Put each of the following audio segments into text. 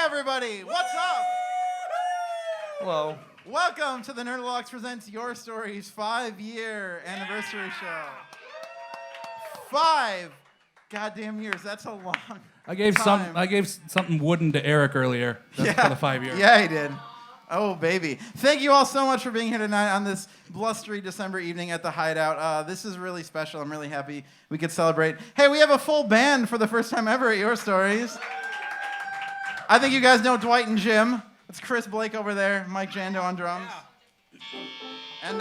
everybody! What's up? Hello. Welcome to the Nerdologues Presents Your Stories 5-year anniversary show. 5 goddamn years. That's a long I gave time. something wooden to Eric earlier. That's for the 5 years. Yeah, he did. Oh, baby. Thank you all so much for being here tonight on this blustery December evening at the Hideout. This is really special. I'm really happy we could celebrate. Hey, we have a full band for the first time ever at Your Stories. I think you guys know Dwight and Jim. It's Chris Blake over there, Mike Jando on drums. And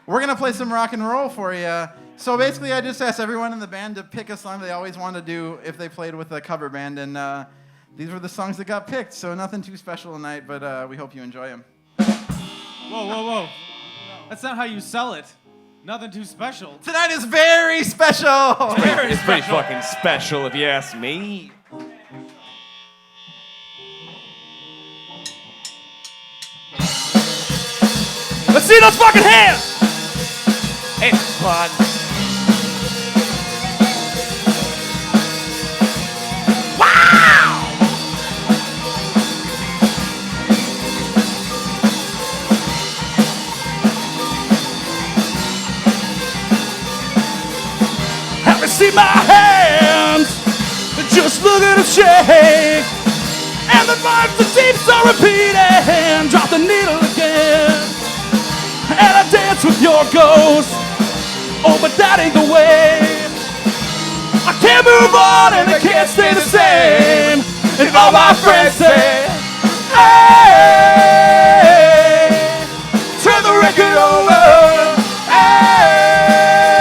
we're going to play some rock and roll for you. So basically, I just asked everyone in the band to pick a song they always wanted to do if they played with a cover band. And these were the songs that got picked. So nothing too special tonight, but we hope you enjoy them. Whoa. That's not how you sell it. Nothing too special. Tonight is very special. It's pretty fucking special if you ask me. Let's see those fucking hands! It's fun. Wow! Have you seen my hands? Just look at them shake. And the vibes, the deeps are repeating. Drop the needle again. And I dance with your ghost. Oh, but that ain't the way. I can't move on and I can't stay the same. And all my friends say, hey, turn the record over. Hey,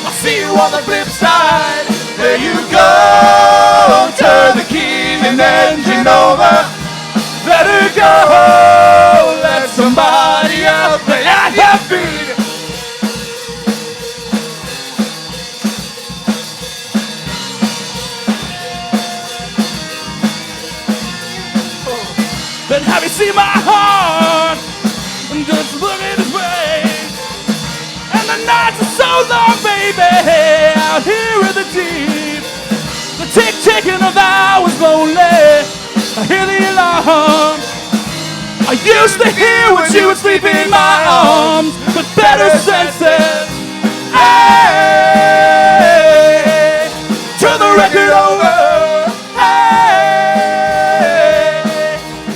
I'll see you on the flip side. There you go. Turn the key and engine over. Let her go. Let somebody else play at your feet. But have you seen my heart? Just look at his face. And the nights are so long, baby. Out here in the deep. The tick-ticking of hours lonely. I hear the alarm. I used to hear when she would sleep in my arms, but better senses. Hey, turn the record over. Hey,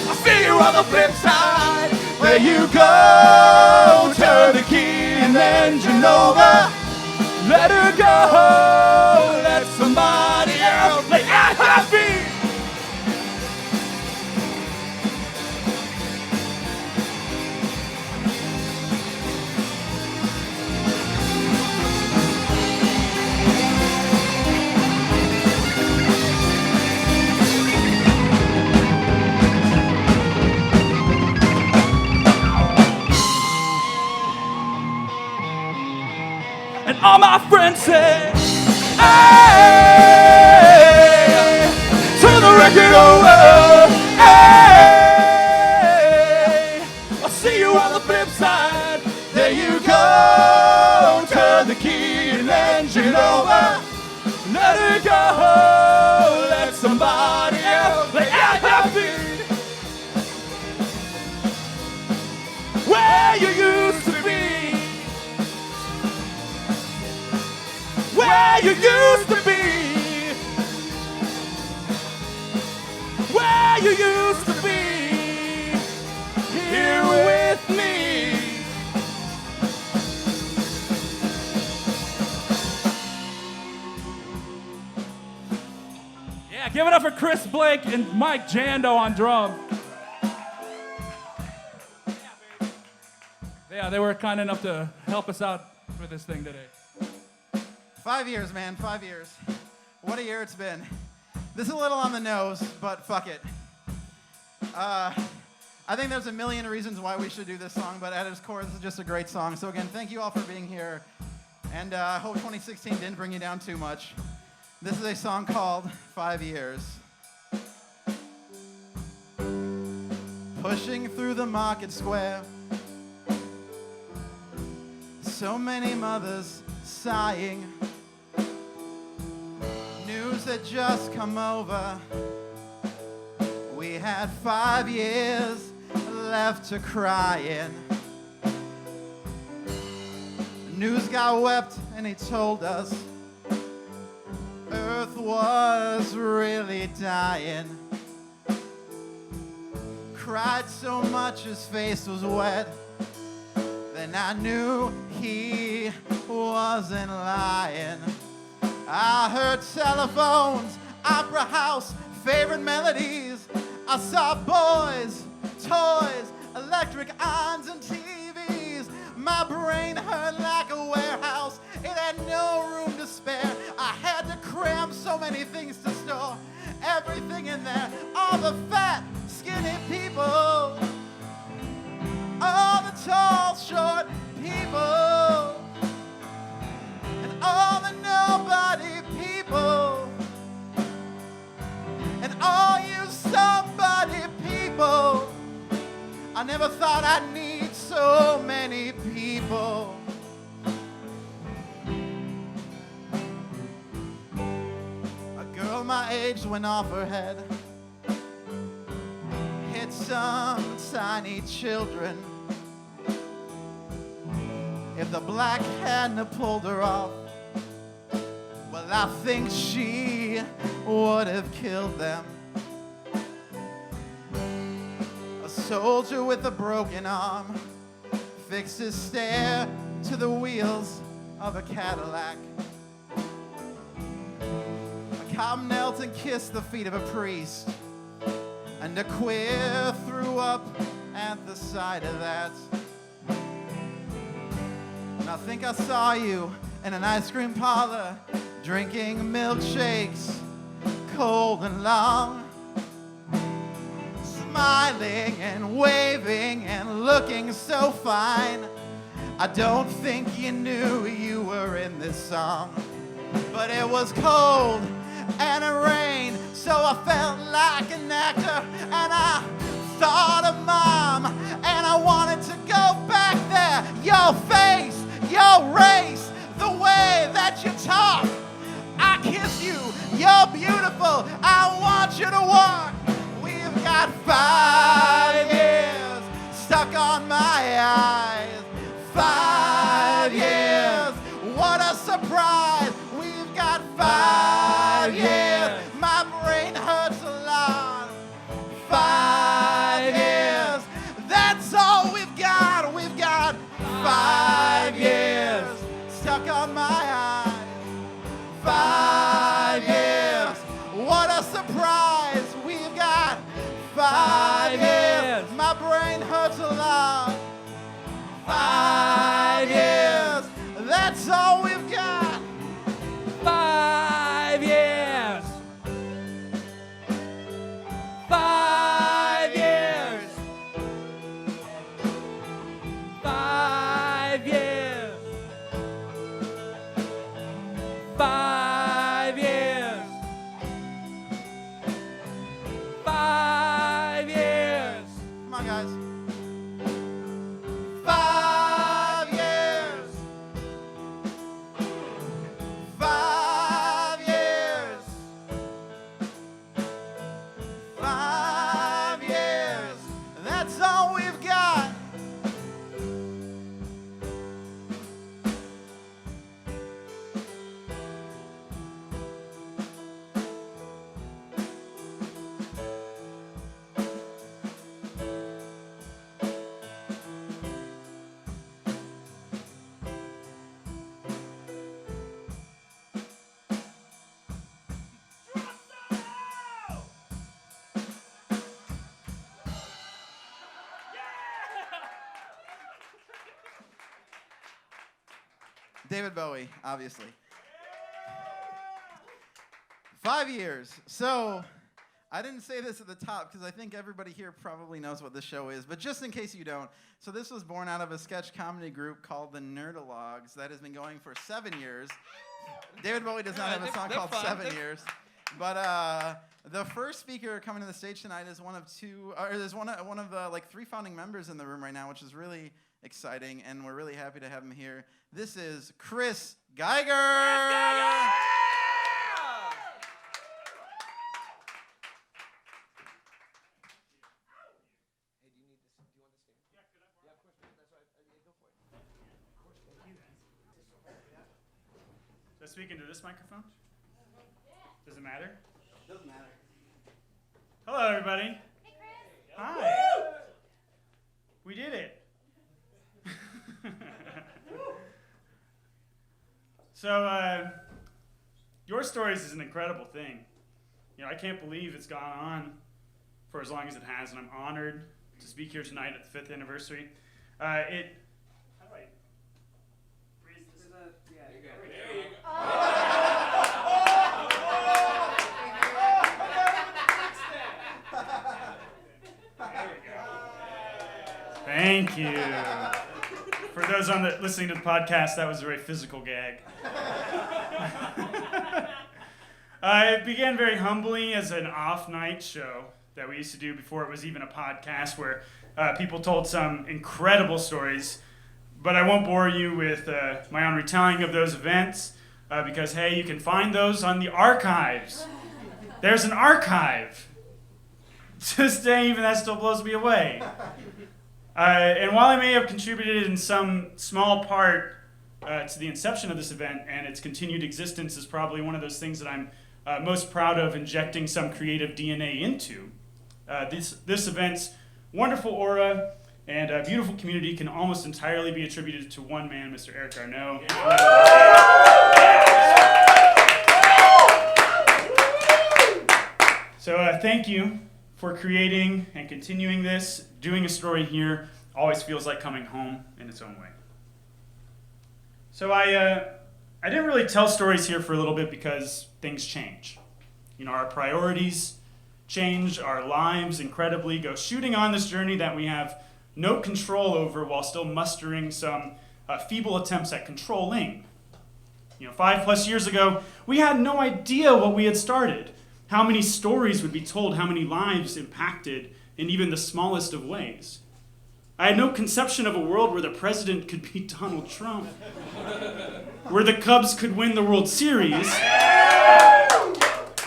I'll see you on the flip side. There you go. Turn the key and engine over. Let her go. Let somebody else play at her feet. And all my friends say, hey, turn the record over. Hey, I'll see you on the flip side. There you go. Turn the key and engine over. Let her go. Let somebody else play at your feet. Where you used to be. Where you used to be. Where you used to be. Here with me. Yeah, give it up for Chris Blake and Mike Jando on drum. Yeah, they were kind enough to help us out with this thing today. 5 years, man. 5 years. What a year it's been. This is a little on the nose, but fuck it. I think there's a million reasons why we should do this song, but at its core, this is just a great song. So again, thank you all for being here, and I hope 2016 didn't bring you down too much. This is a song called 5 Years. Pushing through the market square, so many mothers sighing. News had just come over We had 5 years left to cry in. News got wept and he told us Earth was really dying. Cried so much his face was wet. Then I knew he wasn't lying. I heard telephones, opera house, favorite melodies. I saw boys, toys, electric irons and TVs. My brain hurt like a warehouse. It had no room to spare. I had to cram so many things to store. Everything in there, all the fat, skinny people, all the tall, short people, and all the nobody people, and all you somebody people. I never thought I'd need so many people. A girl my age went off her head, hit some tiny children. If the black hadn't have pulled her off, well, I think she would have killed them. A soldier with a broken arm fixed his stare to the wheels of a Cadillac. A cop knelt and kissed the feet of a priest, and a queer threw up at the sight of that. And I think I saw you in an ice cream parlor, drinking milkshakes, cold and long, smiling and waving and looking so fine. I don't think you knew you were in this song, but it was cold and it rained, so I felt like an actor, and I thought of Mom, and I wanted to go back there. Your face, your race, the way that you talk. I kiss you, you're beautiful, I want you to walk. We've got 5 years stuck on my eyes. 5 years, what a surprise. We've got 5 years, my brain hurts a lot. 5 years, that's all we've got. We've got 5 years stuck on my eyes. 5 years, what a surprise. We've got 5 years, my brain hurts a lot. 5 years, that's all we've got. 5 years. 5 years. 5 years. 5 years. 5 years. Come on, guys. 5 years. 5 years. 5 years. That's all we've got. David Bowie, obviously. 5 years. So, I didn't say this at the top because I think everybody here probably knows what this show is, but just in case you don't, so this was born out of a sketch comedy group called the Nerdologues that has been going for 7 years. David Bowie does not have a song called 7 years. But the first speaker coming to the stage tonight is one of the like 3 founding members in the room right now, which is really exciting, and we're really happy to have him here. This is Chris Geiger. speak into this microphone? Does it matter? Doesn't matter. Hello, everybody. Hey, Chris. Hi. We did it. So, your stories is an incredible thing. You know, I can't believe it's gone on for as long as it has, and I'm honored to speak here tonight at the 5th anniversary. How do I raise this? Thank you. For those listening to the podcast, that was a very physical gag. It began very humbly as an off-night show that we used to do before it was even a podcast, where people told some incredible stories. But I won't bore you with my own retelling of those events, because, hey, you can find those on the archives. There's an archive. To this day, even that still blows me away. And while I may have contributed in some small part to the inception of this event, and its continued existence is probably one of those things that I'm most proud of injecting some creative DNA into, this event's wonderful aura and beautiful community can almost entirely be attributed to one man, Mr. Eric Garneau. So thank you for creating and continuing this. Doing a story here always feels like coming home in its own way. So I didn't really tell stories here for a little bit because things change. You know, our priorities change, our lives incredibly go shooting on this journey that we have no control over while still mustering some feeble attempts at controlling. You know, 5+ years ago, we had no idea what we had started, how many stories would be told, how many lives impacted in even the smallest of ways. I had no conception of a world where the president could be Donald Trump, where the Cubs could win the World Series,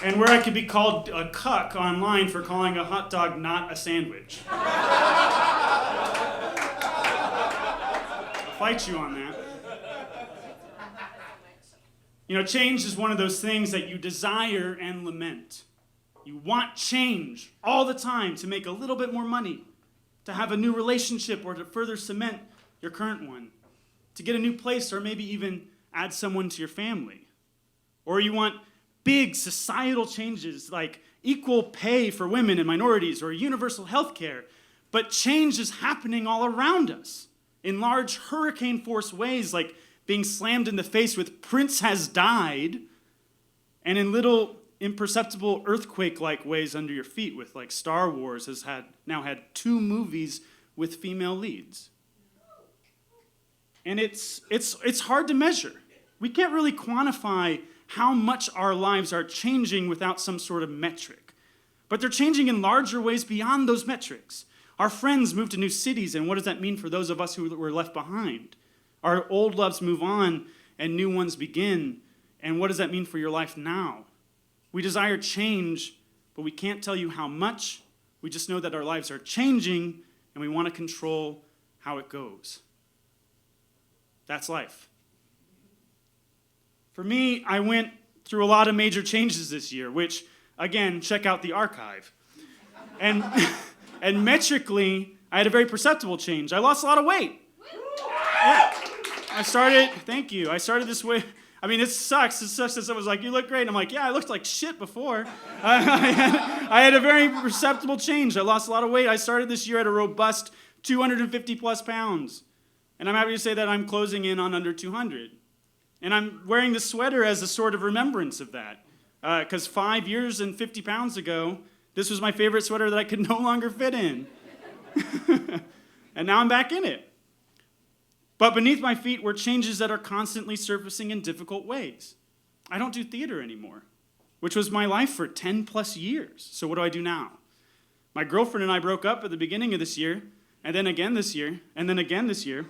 and where I could be called a cuck online for calling a hot dog not a sandwich. I'll fight you on that. You know, change is one of those things that you desire and lament. You want change all the time to make a little bit more money, to have a new relationship or to further cement your current one, to get a new place or maybe even add someone to your family. Or you want big societal changes like equal pay for women and minorities or universal health care. But change is happening all around us in large hurricane-force ways, like being slammed in the face with "Prince has died," and in little imperceptible earthquake-like ways under your feet with, like, Star Wars has now had 2 movies with female leads. And it's hard to measure. We can't really quantify how much our lives are changing without some sort of metric. But they're changing in larger ways beyond those metrics. Our friends move to new cities, and what does that mean for those of us who were left behind? Our old loves move on, and new ones begin. And what does that mean for your life now? We desire change, but we can't tell you how much. We just know that our lives are changing, and we want to control how it goes. That's life. For me, I went through a lot of major changes this year, which, again, check out the archive. And metrically, I had a very perceptible change. I lost a lot of weight. Yeah. I started this way. I mean, it sucks. It sucks that someone's like, "You look great." And I'm like, "Yeah, I looked like shit before." I had a very perceptible change. I lost a lot of weight. I started this year at a robust 250 plus pounds. And I'm happy to say that I'm closing in on under 200. And I'm wearing this sweater as a sort of remembrance of that. Because 5 years and 50 pounds ago, this was my favorite sweater that I could no longer fit in. And now I'm back in it. But beneath my feet were changes that are constantly surfacing in difficult ways. I don't do theater anymore, which was my life for 10 plus years. So what do I do now? My girlfriend and I broke up at the beginning of this year, and then again this year, and then again this year.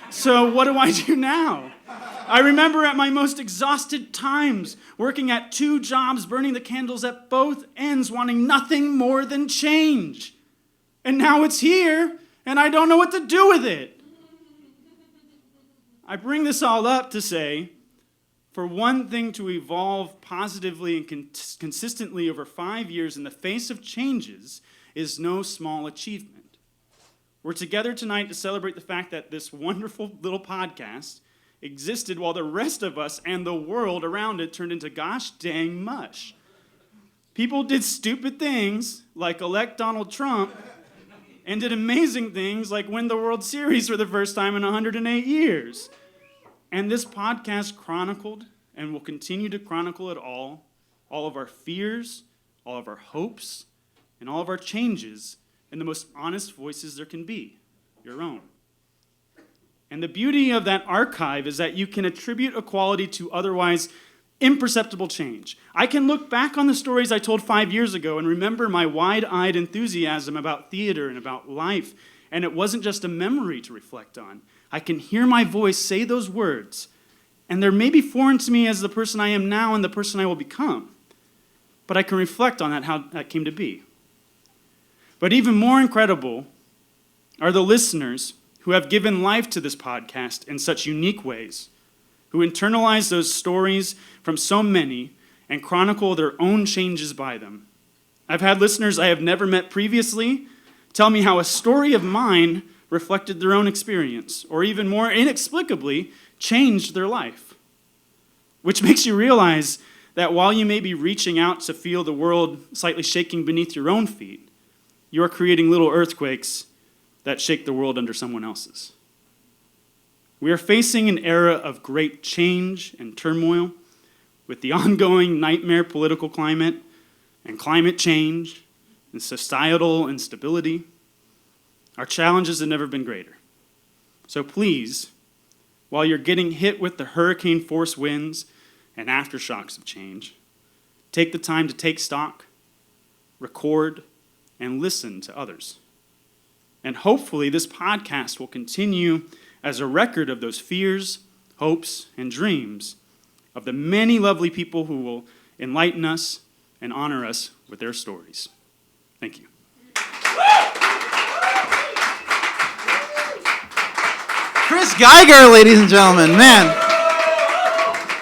So what do I do now? I remember at my most exhausted times, working at 2 jobs, burning the candles at both ends, wanting nothing more than change. And now it's here, and I don't know what to do with it. I bring this all up to say, For one thing to evolve positively and consistently over 5 years in the face of changes is no small achievement. We're together tonight to celebrate the fact that this wonderful little podcast existed while the rest of us and the world around it turned into gosh dang mush. People did stupid things like elect Donald Trump and did amazing things like win the World Series for the first time in 108 years. And this podcast chronicled and will continue to chronicle it all of our fears, all of our hopes, and all of our changes in the most honest voices there can be, your own. And the beauty of that archive is that you can attribute a quality to otherwise imperceptible change. I can look back on the stories I told 5 years ago and remember my wide-eyed enthusiasm about theater and about life, and it wasn't just a memory to reflect on. I can hear my voice say those words, and they're maybe foreign to me as the person I am now and the person I will become. But I can reflect on that, how that came to be. But even more incredible are the listeners who have given life to this podcast in such unique ways, who internalize those stories from so many and chronicle their own changes by them. I've had listeners I have never met previously tell me how a story of mine reflected their own experience, or even more inexplicably, changed their life. Which makes you realize that while you may be reaching out to feel the world slightly shaking beneath your own feet, you are creating little earthquakes that shake the world under someone else's. We are facing an era of great change and turmoil with the ongoing nightmare political climate and climate change and societal instability. Our challenges have never been greater. So please, while you're getting hit with the hurricane force winds and aftershocks of change, take the time to take stock, record, and listen to others. And hopefully this podcast will continue as a record of those fears, hopes, and dreams of the many lovely people who will enlighten us and honor us with their stories. Thank you. Chris Geiger, ladies and gentlemen. Man,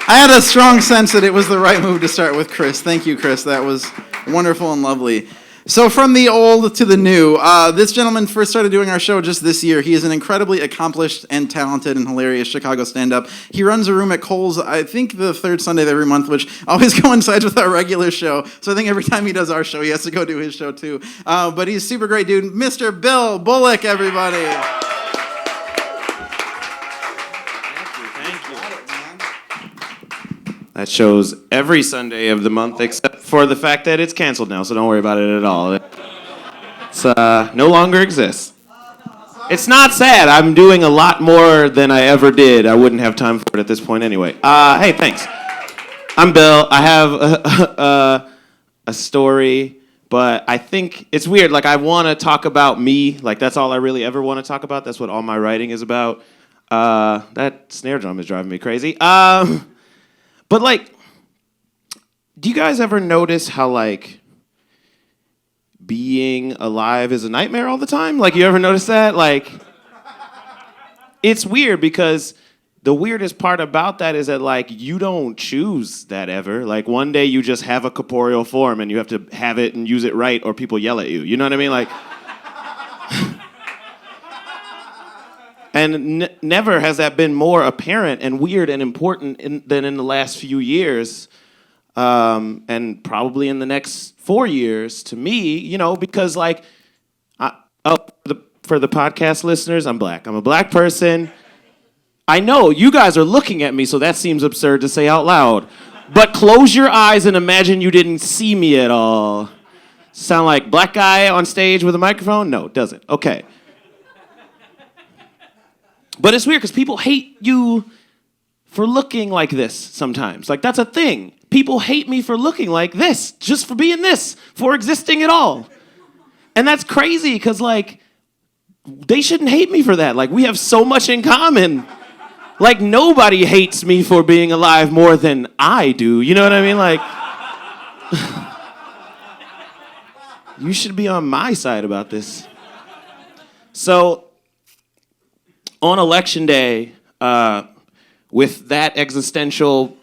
I had a strong sense that it was the right move to start with Chris. Thank you, Chris. That was wonderful and lovely. So from the old to the new, this gentleman first started doing our show just this year. He is an incredibly accomplished and talented and hilarious Chicago stand-up. He runs a room at Cole's, I think the third Sunday of every month, which always coincides with our regular show. So I think every time he does our show, he has to go do his show too. But he's a super great dude. Mr. Bill Bullock, everybody. That shows every Sunday of the month except for the fact that it's canceled now, so don't worry about it at all. It's no longer exists. It's not sad. I'm doing a lot more than I ever did. I wouldn't have time for it at this point anyway. Hey, thanks. I'm Bill. I have a story, but I think it's weird. Like, I want to talk about me. Like, that's all I really ever want to talk about. That's what all my writing is about. That snare drum is driving me crazy. But, like, do you guys ever notice how, like, being alive is a nightmare all the time? Like, you ever notice that? Like, it's weird because the weirdest part about that is that, like, you don't choose that ever. Like, one day you just have a corporeal form and you have to have it and use it right or people yell at you. You know what I mean? Like, and never has that been more apparent and weird and important than in the last few years, and probably in the next 4 years to me, you know, because like, for the podcast listeners, I'm black. I'm a black person. I know you guys are looking at me, so that seems absurd to say out loud. But close your eyes and imagine you didn't see me at all. Sound like black guy on stage with a microphone? No, it doesn't. Okay. But it's weird because people hate you for looking like this sometimes. Like, that's a thing. People hate me for looking like this, just for being this, for existing at all. And that's crazy because, like, they shouldn't hate me for that. Like, we have so much in common. Like, nobody hates me for being alive more than I do. You know what I mean? Like, you should be on my side about this. So, on Election Day, with that existential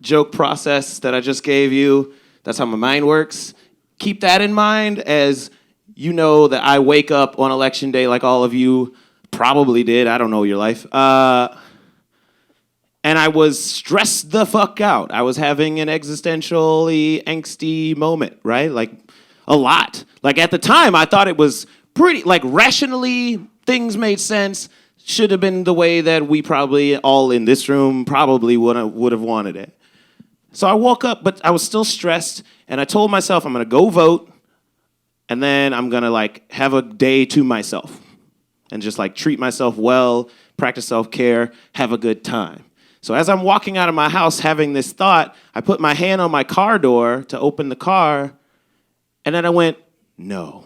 joke process that I just gave you. That's how my mind works. Keep that in mind as you know that I wake up on election day like all of you probably did. I don't know your life. And I was stressed the fuck out. I was having an existentially angsty moment, right? Like, a lot. Like, at the time, I thought it was pretty, like, rationally, things made sense. Should have been the way that we probably, all in this room, probably would have wanted it. So I woke up, but I was still stressed, and I told myself I'm going to go vote, and then I'm going to, like, have a day to myself and just, like, treat myself well, practice self-care, have a good time. So as I'm walking out of my house having this thought, I put my hand on my car door to open the car, and then I went, no.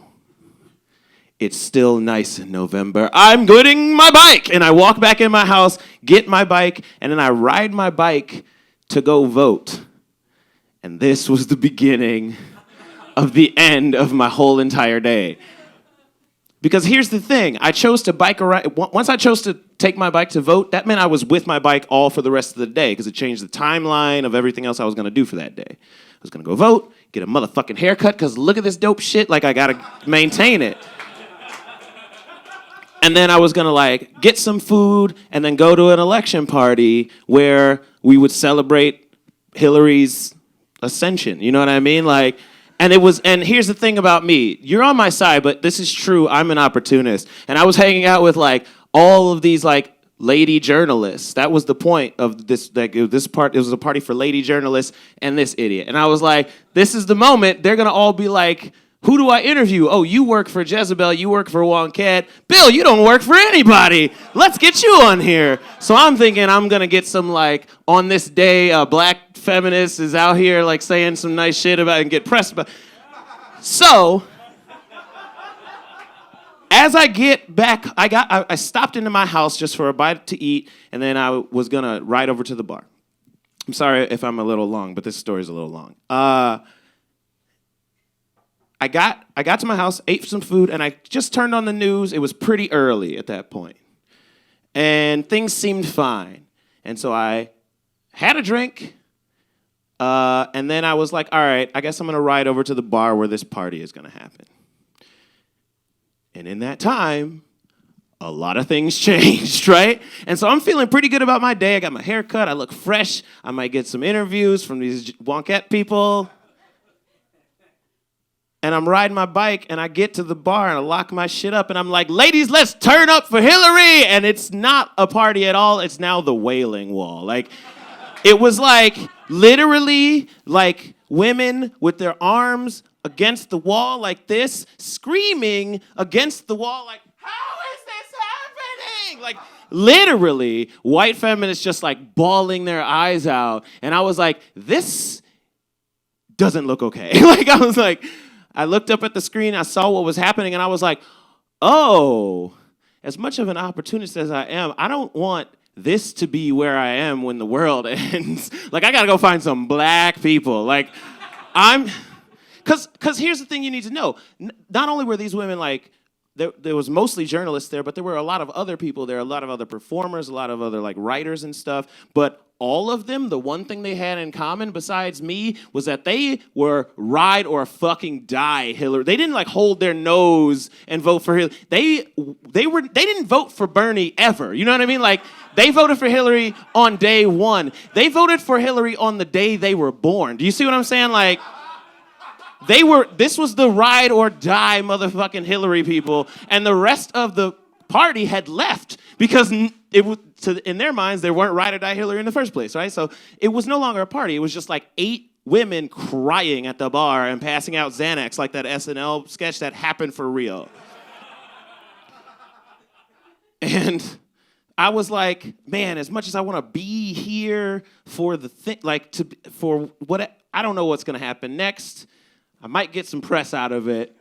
It's still nice in November. I'm getting my bike! And I walk back in my house, get my bike, and then I ride my bike to go vote. And this was the beginning of the end of my whole entire day. Because here's the thing, I chose to bike around. Once I chose to take my bike to vote, that meant I was with my bike all for the rest of the day because it changed the timeline of everything else I was going to do for that day. I was going to go vote, get a motherfucking haircut because look at this dope shit, like I got to maintain it. And then I was going to like get some food and then go to an election party where we would celebrate Hillary's ascension. You know what I mean? Like, and here's the thing about me. You're on my side, but this is true. I'm an opportunist. And I was hanging out with like all of these like lady journalists. That was the point of this. Like it was a party for lady journalists and this idiot. And I was like, this is the moment. They're gonna all be like, who do I interview? Oh, you work for Jezebel. You work for Wonkat. Bill, you don't work for anybody. Let's get you on here. So I'm thinking I'm gonna get some like on this day black feminist is out here like saying some nice shit about it and get pressed about. So as I get back, I stopped into my house just for a bite to eat, and then I was gonna ride over to the bar. I'm sorry if I'm a little long, but this story's a little long. I got to my house, ate some food, and I just turned on the news. It was pretty early at that point. And things seemed fine. And so I had a drink, and then I was like, all right, I guess I'm going to ride over to the bar where this party is going to happen. And in that time, a lot of things changed, right? And so I'm feeling pretty good about my day. I got my hair cut. I look fresh. I might get some interviews from these Wonkat people. And I'm riding my bike, and I get to the bar, and I lock my shit up, and I'm like, ladies, let's turn up for Hillary! And it's not a party at all. It's now the Wailing Wall. Like, it was like, literally, like, women with their arms against the wall like this, screaming against the wall like, how is this happening? Like, literally, white feminists just, like, bawling their eyes out. And I was like, this doesn't look okay. Like, I was like... I looked up at the screen, I saw what was happening, and I was like, oh, as much of an opportunist as I am, I don't want this to be where I am when the world ends. Like, I gotta go find some black people. Like, because here's the thing you need to know. Not only were these women, like, there was mostly journalists there, but there were a lot of other people there, a lot of other performers, a lot of other, like, writers and stuff, but all of them, the one thing they had in common besides me was that they were ride or fucking die Hillary. They didn't like hold their nose and vote for Hillary. They didn't vote for Bernie ever. You know what I mean? Like they voted for Hillary on day one. They voted for Hillary on the day they were born. Do you see what I'm saying? Like this was the ride or die motherfucking Hillary people, and the rest of the party had left because it was, in their minds, they weren't ride or die Hillary in the first place, right? So it was no longer a party. It was just like 8 women crying at the bar and passing out Xanax like that SNL sketch that happened for real. And I was like, man, as much as I want to be here for the thing, like for what I don't know what's going to happen next. I might get some press out of it.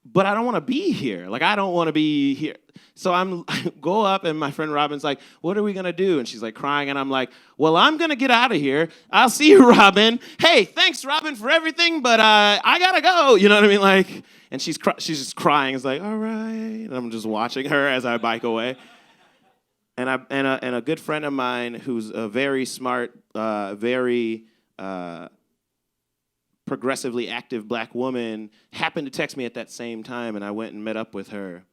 But I don't want to be here. Like, I don't want to be here. So I go up, and my friend Robin's like, what are we going to do? And she's, like, crying, and I'm like, well, I'm going to get out of here. I'll see you, Robin. Hey, thanks, Robin, for everything, but I got to go. You know what I mean? Like, and she's just crying. It's like, all right. And I'm just watching her as I bike away. and a good friend of mine who's a very smart, very progressively active black woman happened to text me at that same time, and I went and met up with her.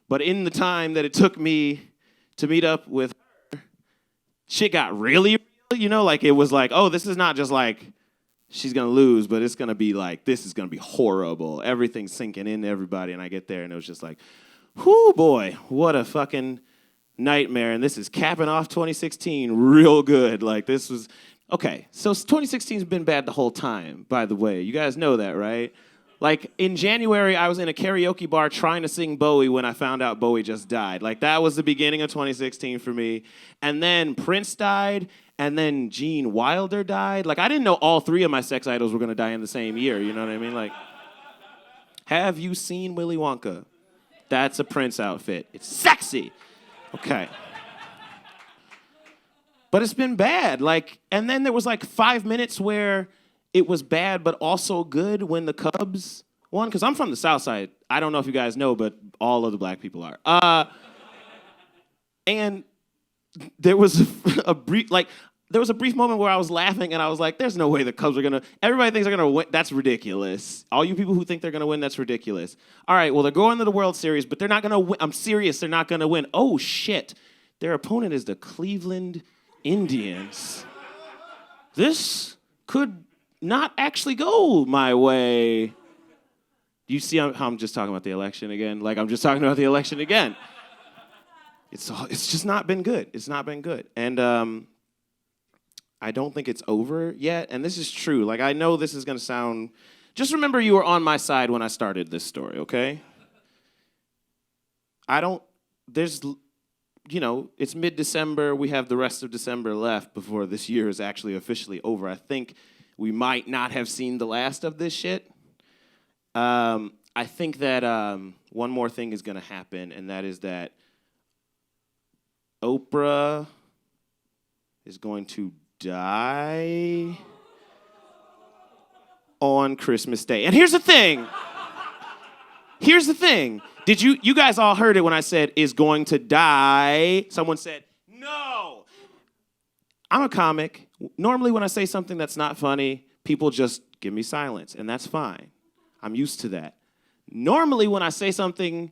But in the time that it took me to meet up with her, shit got really real, like it was like, oh, this is not just like she's gonna lose, but it's gonna be like, this is gonna be horrible. Everything's sinking into everybody, and I get there, and it was just like, whoo, boy, what a fucking nightmare, and this is capping off 2016 real good. Like, this was, okay, so 2016's been bad the whole time, by the way. You guys know that, right? Like, in January, I was in a karaoke bar trying to sing Bowie when I found out Bowie just died. Like, that was the beginning of 2016 for me. And then Prince died, and then Gene Wilder died. Like, I didn't know all three of my sex idols were going to die in the same year, you know what I mean? Like, have you seen Willy Wonka? That's a Prince outfit. It's sexy. Okay. But it's been bad. Like, and then there was like 5 minutes where it was bad, but also good when the Cubs won. Because I'm from the South Side. I don't know if you guys know, but all of the black people are. And there was a brief moment where I was laughing, and I was like, there's no way the Cubs are going to, everybody thinks they're going to win. That's ridiculous. All you people who think they're going to win, that's ridiculous. All right, well, they're going to the World Series, but they're not going to win. I'm serious, they're not going to win. Oh, shit. Their opponent is the Cleveland Indians. This could not actually go my way. Do you see how I'm just talking about the election again? Like, I'm just talking about the election again. It's just not been good. It's not been good. And I don't think it's over yet. And this is true. Like, I know this is going to sound... Just remember you were on my side when I started this story, okay? There's... it's mid-December. We have the rest of December left before this year is actually officially over. I think we might not have seen the last of this shit. I think that one more thing is going to happen, and that is that Oprah is going to die on Christmas Day. And here's the thing. Did you guys all heard it when I said is going to die? Someone said, no. I'm a comic. Normally when I say something that's not funny, people just give me silence, and that's fine. I'm used to that. Normally when I say something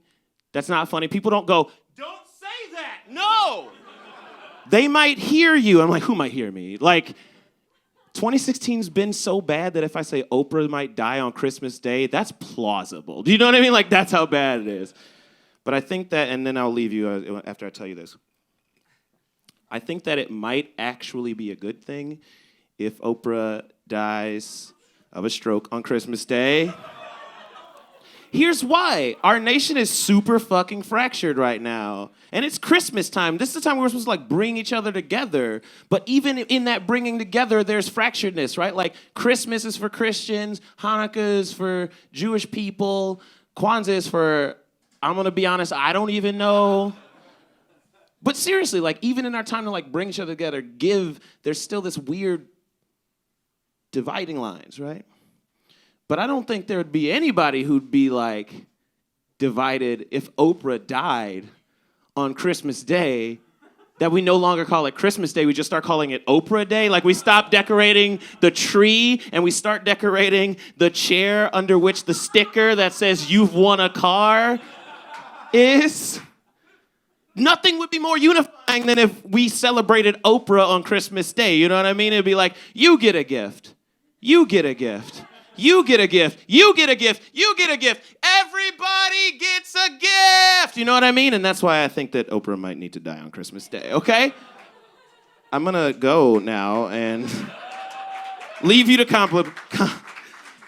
that's not funny, people don't go, don't say that. No. They might hear you. I'm like, who might hear me? Like, 2016's been so bad that if I say Oprah might die on Christmas Day, that's plausible. Do you know what I mean? Like, that's how bad it is. But I think that, and then I'll leave you after I tell you this. I think that it might actually be a good thing if Oprah dies of a stroke on Christmas Day. Here's why. Our nation is super fucking fractured right now. And it's Christmas time. This is the time we're supposed to, like, bring each other together. But even in that bringing together, there's fracturedness, right? Like, Christmas is for Christians. Hanukkah is for Jewish people. Kwanzaa is for, I'm going to be honest, I don't even know. But seriously, like, even in our time to, like, bring each other together, there's still this weird dividing lines, right? But I don't think there would be anybody who'd be, like, divided if Oprah died on Christmas Day, that we no longer call it Christmas Day, we just start calling it Oprah Day. Like, we stop decorating the tree and we start decorating the chair under which the sticker that says you've won a car is. Nothing would be more unifying than if we celebrated Oprah on Christmas Day. You know what I mean? It'd be like, you get a gift. You get a gift. You get a gift. You get a gift. You get a gift. Everybody gets a gift. You know what I mean? And that's why I think that Oprah might need to die on Christmas Day, okay? I'm going to go now and leave you to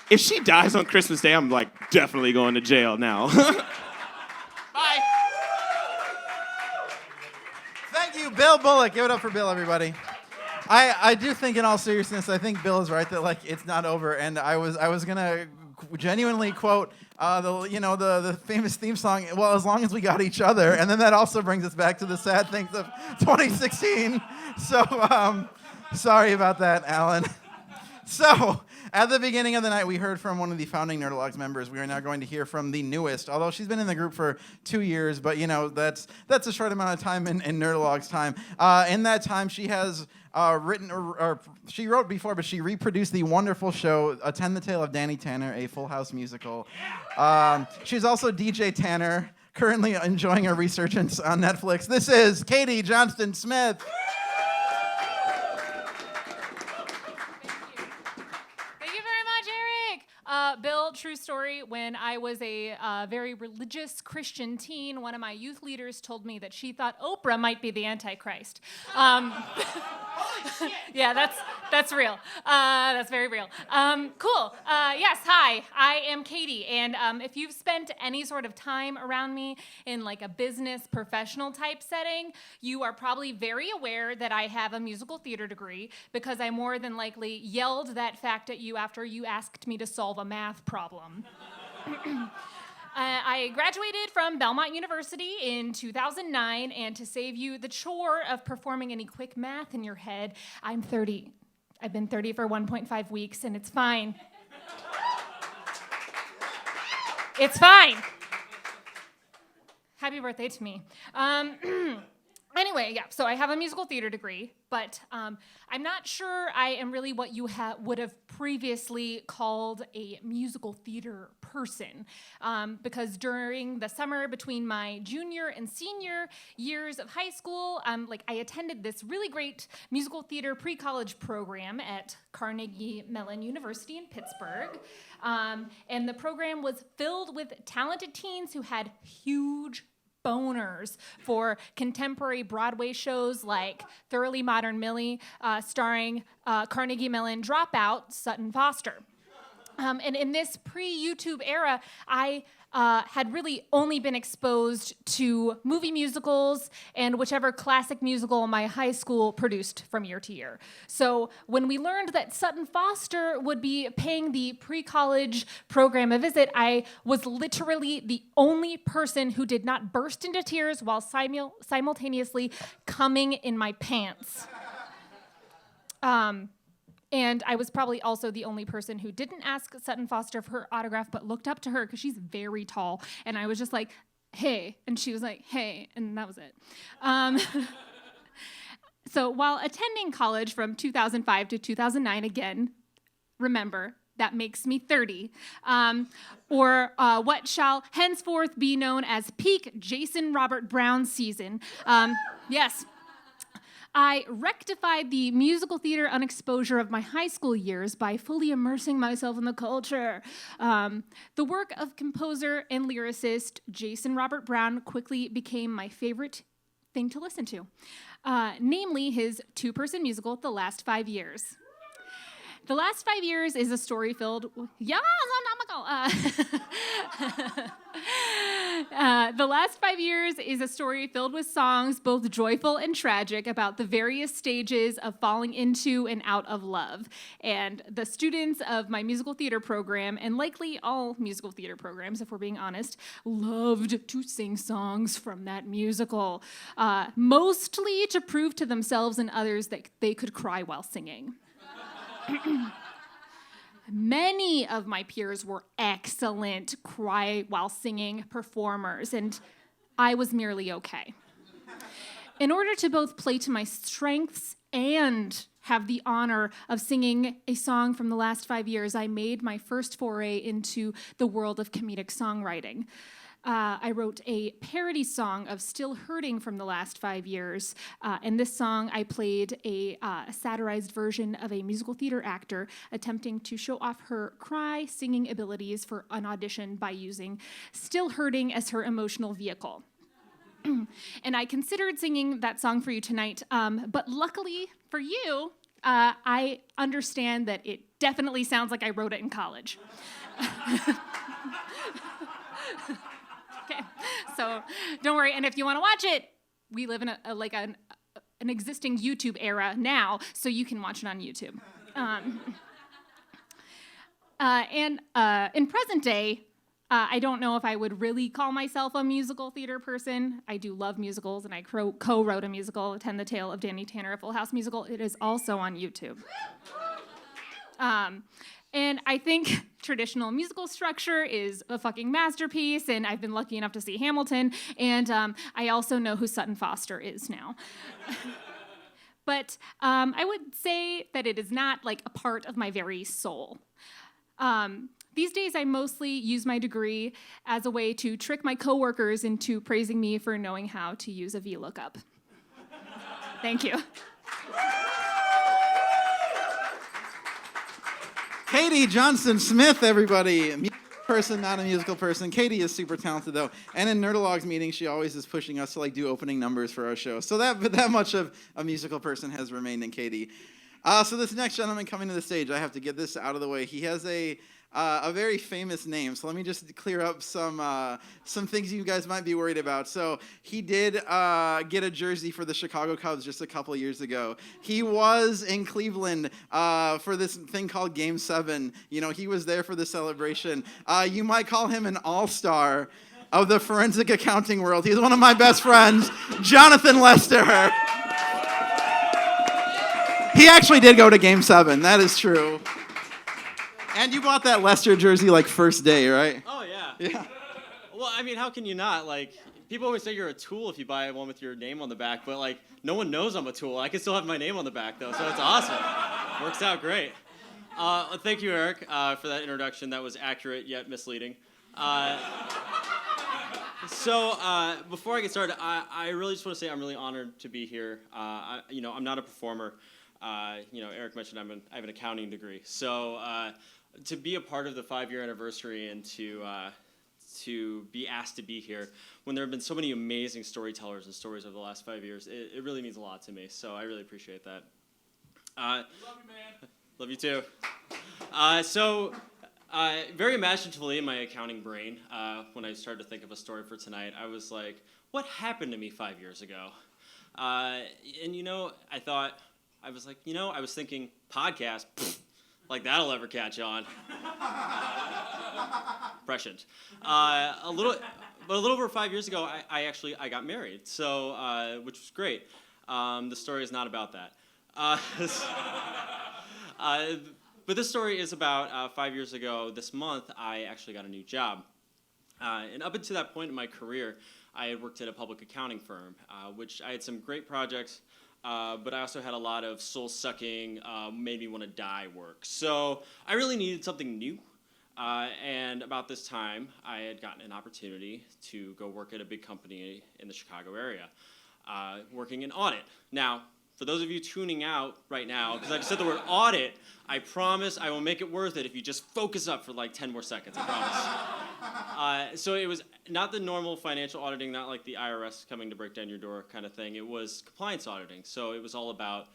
If she dies on Christmas Day, I'm, like, definitely going to jail now. Bye. Thank you, Bill Bullock. Give it up for Bill, everybody. I do think, in all seriousness, I think Bill is right that, like, it's not over. And I was gonna genuinely quote the famous theme song. Well, as long as we got each other, and then that also brings us back to the sad things of 2016. So sorry about that, Alan. So At the beginning of the night, we heard from one of the founding Nerdologues members. We are now going to hear from the newest, although she's been in the group for 2 years, but that's a short amount of time in Nerdologues time. In that time, she has written, or she wrote before, but she reproduced the wonderful show, Attend the Tale of Danny Tanner, a Full House musical. She's also DJ Tanner, currently enjoying a resurgence on Netflix. This is Katie Johnston-Smith. Bill, true story, when I was a very religious Christian teen, one of my youth leaders told me that she thought Oprah might be the Antichrist. Yeah, that's real. That's very real. Cool. Yes, hi, I am Katie, and if you've spent any sort of time around me in like a business professional type setting, you are probably very aware that I have a musical theater degree because I more than likely yelled that fact at you after you asked me to solve a math problem. I graduated from Belmont University in 2009, and to save you the chore of performing any quick math in your head, I'm 30. I've been 30 for 1.5 weeks, and it's fine. It's fine. Happy birthday to me. Anyway, yeah, so I have a musical theater degree, but I'm not sure I am really what you would have previously called a musical theater person, because during the summer between my junior and senior years of high school, I attended this really great musical theater pre-college program at Carnegie Mellon University in Pittsburgh, and the program was filled with talented teens who had huge boners for contemporary Broadway shows like Thoroughly Modern Millie, starring Carnegie Mellon dropout Sutton Foster. And in this pre-YouTube era, I had really only been exposed to movie musicals and whichever classic musical my high school produced from year to year. So when we learned that Sutton Foster would be paying the pre-college program a visit, I was literally the only person who did not burst into tears while simultaneously coming in my pants. And I was probably also the only person who didn't ask Sutton Foster for her autograph, but looked up to her because she's very tall. And I was just like, hey. And she was like, hey. And that was it. So while attending college from 2005 to 2009, again, remember, that makes me 30, or what shall henceforth be known as peak Jason Robert Brown season. Yes. I rectified the musical theater unexposure of my high school years by fully immersing myself in the culture. The work of composer and lyricist Jason Robert Brown quickly became my favorite thing to listen to, namely his two-person musical, The Last 5 Years. The Last 5 Years is a story filled with, The Last 5 Years is a story filled with songs, both joyful and tragic, about the various stages of falling into and out of love. And the students of my musical theater program, and likely all musical theater programs, if we're being honest, loved to sing songs from that musical, mostly to prove to themselves and others that they could cry while singing. Many of my peers were excellent cry while singing performers, and I was merely okay. In order to both play to my strengths and have the honor of singing a song from the last 5 years, I made my first foray into the world of comedic songwriting. I wrote a parody song of Still Hurting from the Last 5 Years. And this song, I played a satirized version of a musical theater actor attempting to show off her cry singing abilities for an audition by using Still Hurting as her emotional vehicle. And I considered singing that song for you tonight, but luckily for you, I understand that it definitely sounds like I wrote it in college. Okay, so don't worry. And if you want to watch it, we live in an existing YouTube era now, so you can watch it on YouTube. And in present day, I don't know if I would really call myself a musical theater person. I do love musicals, and I co-wrote a musical, Attend the Tale of Danny Tanner, a Full House musical. It is also on YouTube. And I think traditional musical structure is a fucking masterpiece, and I've been lucky enough to see Hamilton, and I also know who Sutton Foster is now. But I would say that it is not like a part of my very soul. These days, I mostly use my degree as a way to trick my coworkers into praising me for knowing how to use a VLOOKUP. Thank you. Katie Johnston-Smith, everybody. Musical person, not a musical person. Katie is super talented, though. And in Nerdologues meetings, she always is pushing us to like do opening numbers for our show. So that much of a musical person has remained in Katie. So this next gentleman coming to the stage, I have to get this out of the way. He has a very famous name. So let me just clear up some things you guys might be worried about. So he did get a jersey for the Chicago Cubs just a couple years ago. He was in Cleveland for this thing called Game 7. You know, he was there for the celebration. You might call him an all-star of the forensic accounting world. He's one of my best friends, Jonathan Lester. He actually did go to Game 7. That is true. And you bought that Lester jersey like first day, right? Oh, yeah. Yeah. Well, I mean, how can you not? Like, people always say you're a tool if you buy one with your name on the back, but, like, no one knows I'm a tool. I can still have my name on the back, though, so it's awesome. Works out great. Thank you, Eric, for that introduction. That was accurate yet misleading. Before I get started, I really just want to say I'm really honored to be here. I'm not a performer. Eric mentioned I have an accounting degree. So to be a part of the 5-year anniversary and to be asked to be here when there have been so many amazing storytellers and stories over the last 5 years, it really means a lot to me. So I really appreciate that. Love you, man. Love you too. Very imaginatively in my accounting brain, when I started to think of a story for tonight, I was like, what happened to me 5 years ago? I was thinking, podcast, like that'll ever catch on. Prescient. A little over 5 years ago, I got married, so which was great. The story is not about that. But this story is about 5 years ago. This month, I actually got a new job. And up until that point in my career, I had worked at a public accounting firm, which I had some great projects. But I also had a lot of soul-sucking, made me want to die work. So I really needed something new. And about this time, I had gotten an opportunity to go work at a big company in the Chicago area, working in audit. Now, for those of you tuning out right now, because I just said the word audit, I promise I will make it worth it if you just focus up for like 10 more seconds, I promise. So it was not the normal financial auditing, not like the IRS coming to break down your door kind of thing. It was compliance auditing. So it was all about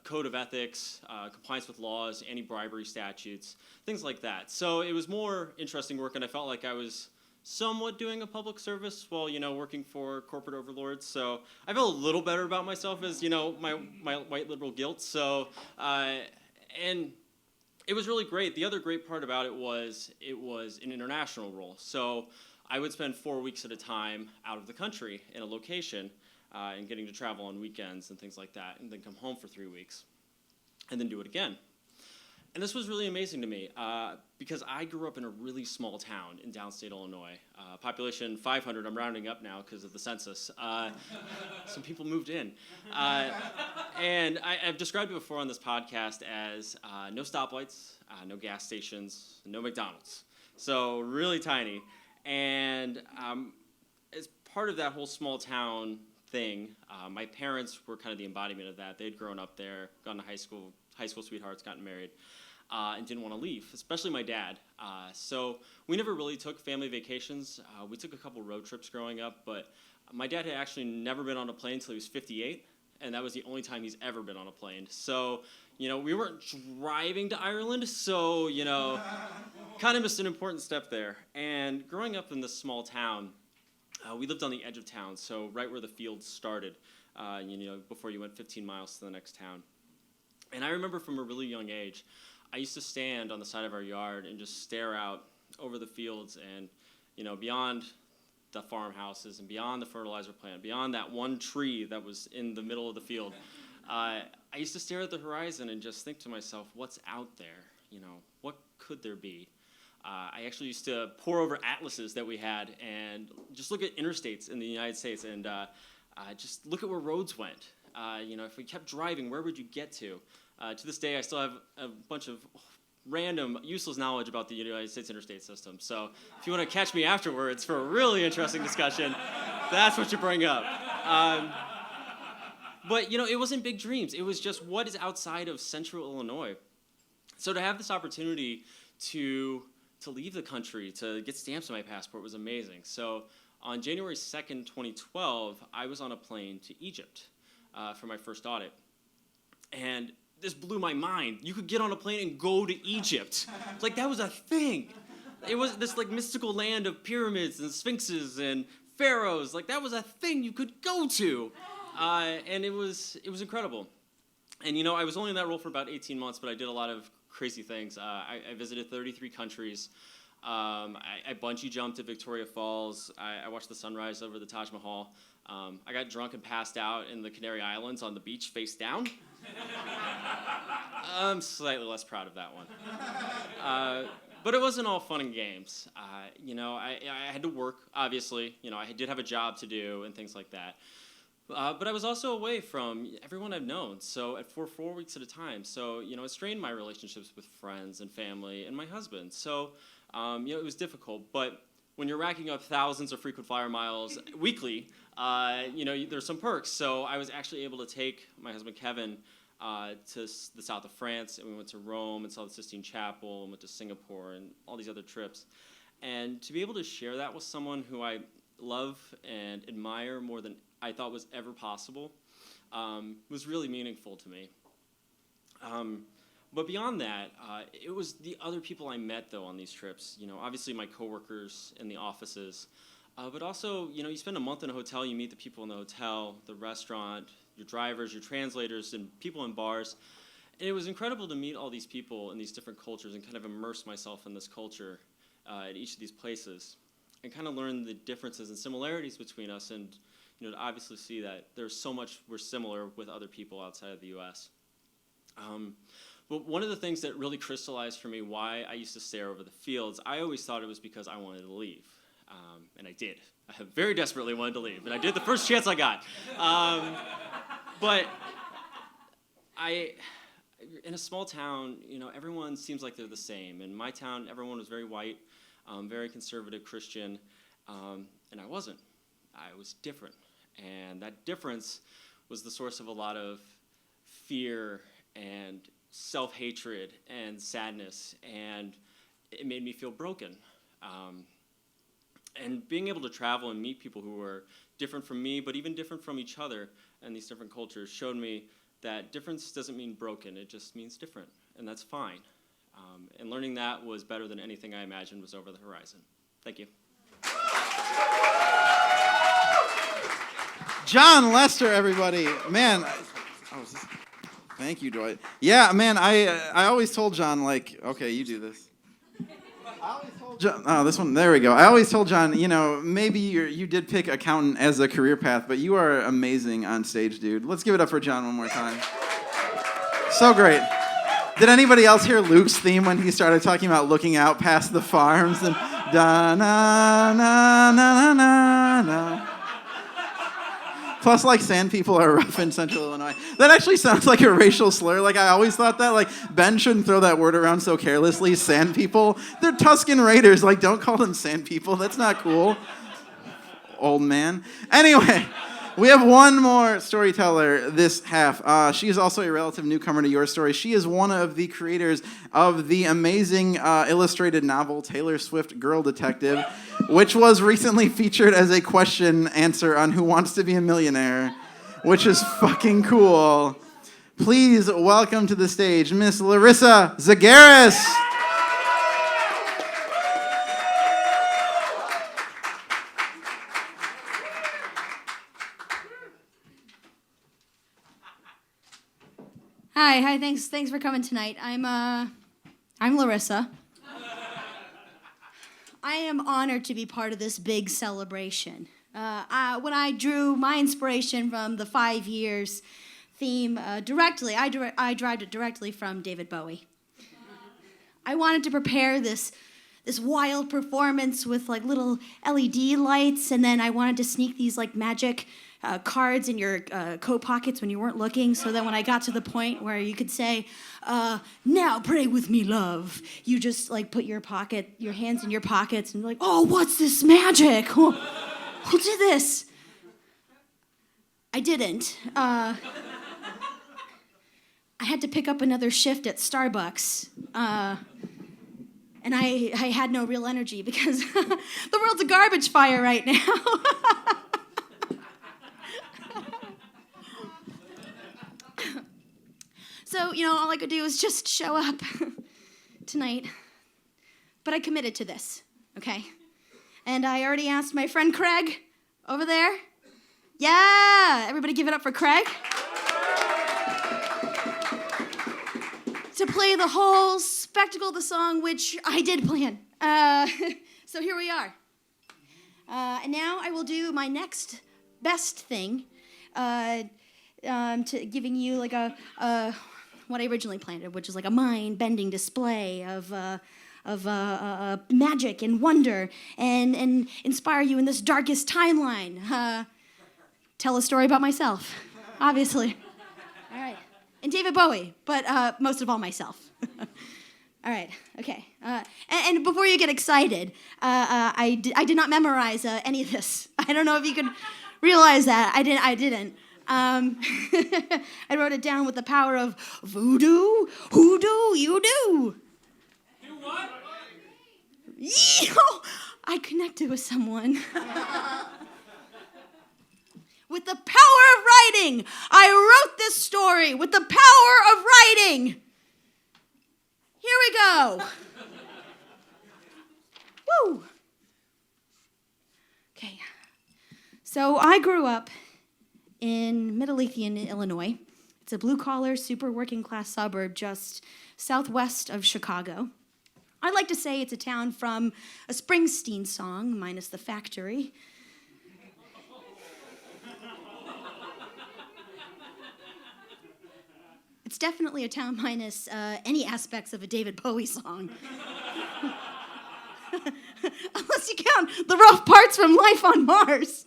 code of ethics, compliance with laws, anti-bribery statutes, things like that. So it was more interesting work, and I felt like I was somewhat doing a public service while, working for corporate overlords. So I felt a little better about myself as, my white liberal guilt. So, and it was really great. The other great part about it was an international role. So I would spend 4 weeks at a time out of the country in a location and getting to travel on weekends and things like that, and then come home for 3 weeks and then do it again. And this was really amazing to me because I grew up in a really small town in downstate Illinois. Population 500, I'm rounding up now because of the census. Some people moved in. And I've described it before on this podcast as no stoplights, no gas stations, no McDonald's. So really tiny. And as part of that whole small town thing, my parents were kind of the embodiment of that. They'd grown up there, gone to high school sweethearts, gotten married, and didn't want to leave, especially my dad. So we never really took family vacations. We took a couple road trips growing up, but my dad had actually never been on a plane until he was 58, and that was the only time he's ever been on a plane. So, we weren't driving to Ireland, so, kind of missed an important step there. And growing up in this small town, we lived on the edge of town, so right where the fields started, before you went 15 miles to the next town. And I remember from a really young age, I used to stand on the side of our yard and just stare out over the fields and, beyond the farmhouses and beyond the fertilizer plant, beyond that one tree that was in the middle of the field. I used to stare at the horizon and just think to myself, what's out there? what could there be? I actually used to pore over atlases that we had and just look at interstates in the United States and just look at where roads went. If we kept driving, where would you get to? To this day, I still have a bunch of random, useless knowledge about the United States interstate system. So if you want to catch me afterwards for a really interesting discussion, that's what you bring up. But, it wasn't big dreams. It was just what is outside of central Illinois. So to have this opportunity to leave the country, to get stamps on my passport was amazing. So on January 2nd, 2012, I was on a plane to Egypt for my first audit. And this blew my mind. You could get on a plane and go to Egypt. Like, that was a thing. It was this, mystical land of pyramids and sphinxes and pharaohs. Like, that was a thing you could go to. And it was incredible. And, I was only in that role for about 18 months, but I did a lot of crazy things. I visited 33 countries. I bungee jumped at Victoria Falls. I watched the sunrise over the Taj Mahal. I got drunk and passed out in the Canary Islands on the beach face down. I'm slightly less proud of that one. But it wasn't all fun and games. I had to work, obviously. I did have a job to do and things like that. But I was also away from everyone I've known, for 4 weeks at a time. So, it strained my relationships with friends and family and my husband. So, it was difficult. But when you're racking up thousands of frequent flyer miles weekly, there's some perks. So I was actually able to take my husband Kevin to the south of France, and we went to Rome and saw the Sistine Chapel and went to Singapore and all these other trips. And to be able to share that with someone who I love and admire more than I thought was ever possible was really meaningful to me. But beyond that, it was the other people I met, though, on these trips. Obviously my coworkers in the offices, but also, you spend a month in a hotel, you meet the people in the hotel, the restaurant, your drivers, your translators, and people in bars. And it was incredible to meet all these people in these different cultures and kind of immerse myself in this culture at each of these places and kind of learn the differences and similarities between us and, to obviously see that there's so much we're similar with other people outside of the U.S. But one of the things that really crystallized for me why I used to stare over the fields, I always thought it was because I wanted to leave. And I did. I very desperately wanted to leave, and I did the first chance I got. But in a small town, everyone seems like they're the same. In my town, everyone was very white, very conservative Christian, and I wasn't. I was different. And that difference was the source of a lot of fear and self-hatred and sadness, and it made me feel broken. And being able to travel and meet people who were different from me, but even different from each other and these different cultures showed me that difference doesn't mean broken, it just means different, and that's fine. And learning that was better than anything I imagined was over the horizon. Thank you. John Lester, everybody. Man, thank you, Dwight. Yeah, man, I always told John, okay, you do this. I always told John, this one, there we go. I always told John, maybe you did pick accountant as a career path, but you are amazing on stage, dude. Let's give it up for John one more time. So great. Did anybody else hear Luke's theme when he started talking about looking out past the farms and da na na na na na? Plus, sand people are rough in Central Illinois. That actually sounds like a racial slur. I always thought that. Ben shouldn't throw that word around so carelessly. Sand people. They're Tuscan Raiders. Don't call them sand people. That's not cool. Old man. Anyway, we have one more storyteller this half. She is also a relative newcomer to your story. She is one of the creators of the amazing illustrated novel Taylor Swift Girl Detective, which was recently featured as a question answer on Who Wants to Be a Millionaire, which is fucking cool. Please welcome to the stage Miss Larissa Zageris. Hi, thanks for coming tonight. I'm Larissa. I am honored to be part of this big celebration. When I drew my inspiration from the 5 years theme directly, I derived it directly from David Bowie. I wanted to prepare this wild performance with like little LED lights, and then I wanted to sneak these like magic cards in your coat pockets when you weren't looking, so that when I got to the point where you could say, now pray with me, love, you just like put your hands in your pockets and be like, oh, what's this magic? Who did this? I didn't. I had to pick up another shift at Starbucks. And I had no real energy because the world's a garbage fire right now. So, all I could do was just show up tonight. But I committed to this, okay? And I already asked my friend Craig over there. Yeah, everybody give it up for Craig. To play the whole spectacle of the song, which I did plan. So here we are. And now I will do my next best thing, to giving you like what I originally planned, which is like a mind-bending display of magic and wonder, and inspire you in this darkest timeline. Tell a story about myself, obviously. All right. And David Bowie, but most of all myself. All right, okay. And before you get excited, I did not memorize any of this. I don't know if you could realize that. I didn't. I wrote it down with the power of voodoo, hoodoo, you do. Do what? I connected with someone. With the power of writing, I wrote this story with the power of writing. Here we go. Woo. Okay. So I grew up in Midlothian, Illinois. It's a blue-collar, super working-class suburb just southwest of Chicago. I like to say it's a town from a Springsteen song, minus the factory. It's definitely a town minus any aspects of a David Bowie song. Unless you count the rough parts from Life on Mars.